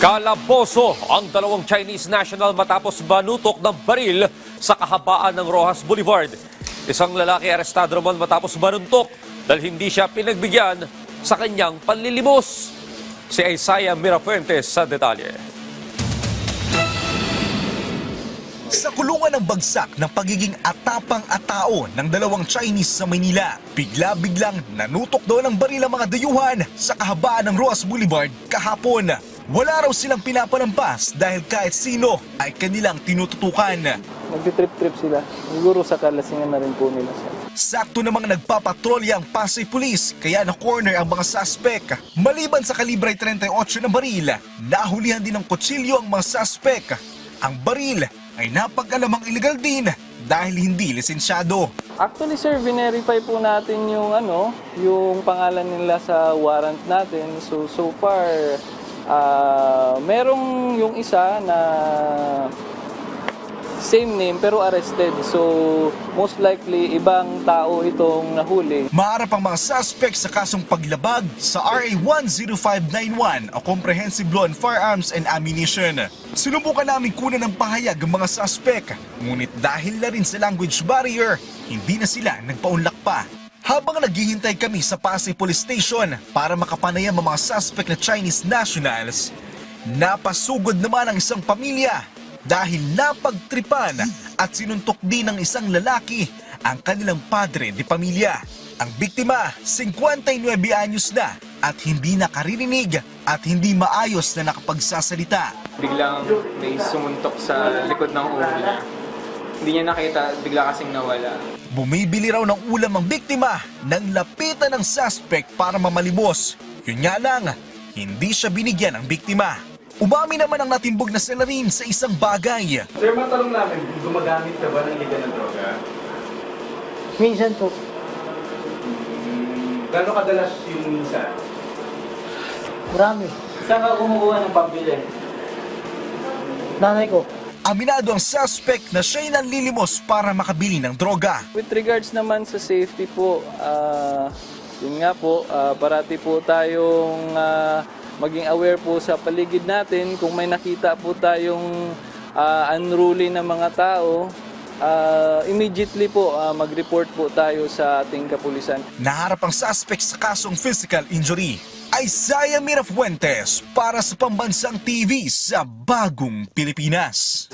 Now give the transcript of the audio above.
Kalaboso ang dalawang Chinese national matapos banutok ng baril sa kahabaan ng Roxas Boulevard. Isang lalaki arestado naman matapos banuntok dahil hindi siya pinagbigyan sa kanyang panlilimos. Si Isaiah Mirafuentes sa detalye. Sa kulungan ng bagsak ng pagiging atapang-atao ng dalawang Chinese sa Maynila, bigla-biglang nanutok daw ng baril ang mga dayuhan sa kahabaan ng Roxas Boulevard kahapon. Wala raw silang pinapalampas dahil kahit sino ay kanilang tinututukan. Nagtitrip-trip sila. Siguro sa kalasingan na rin po nila siya. Sakto namang nagpapatrolya ang Pasay Police kaya na-corner ang mga suspect. Maliban sa kalibre 38 na baril, nahulihan din ng kutsilyo ang mga suspect. Ang baril ay napag-alamang illegal din dahil hindi lisensyado. Actually sir, verify po natin yung pangalan nila sa warrant natin. So far, merong yung isa na same name pero arrested. So most likely ibang tao itong nahuli. Maharap ang mga suspect sa kasong paglabag sa RA 10591 o Comprehensive Law on Firearms and Ammunition. Sinubukan namin kunan ng pahayag ang mga suspect, ngunit dahil na rin sa language barrier, hindi na sila nagpaunlak pa. Habang naghihintay kami sa Pasay Police Station para makapanayam ang mga suspect na Chinese nationals, napasugod naman ang isang pamilya dahil napagtripan at sinuntok din ng isang lalaki ang kanilang padre de pamilya. Ang biktima, 59 anyos na at hindi nakaririnig at hindi maayos na nakapagsasalita. Biglang may sumuntok sa likod ng ulo. Hindi niya nakita, bigla kasing nawala. Bumibili raw ng ulam ang biktima nang lapitan ng suspect para mamalimos. Yun nga lang, hindi siya binigyan ng biktima. Umami naman ang natimbog na salarin sa isang bagay. Sir, matanong namin, gumagamit ka ba ng illegal na droga? Minsan po. Gano'ng kadalas yung minsan? Marami. Saan ka kumukuha ng pambili? Nanay ko. Aminado ang suspect na siya'y nanlilimos para makabili ng droga. With regards naman sa safety po, yun nga po, parati po tayong maging aware po sa paligid natin. Kung may nakita po tayong unruly na mga tao, immediately po mag-report po tayo sa ating kapulisan. Naharap ang suspect sa kasong physical injury. Isaiah Mirafuentes para sa Pambansang TV sa Bagong Pilipinas.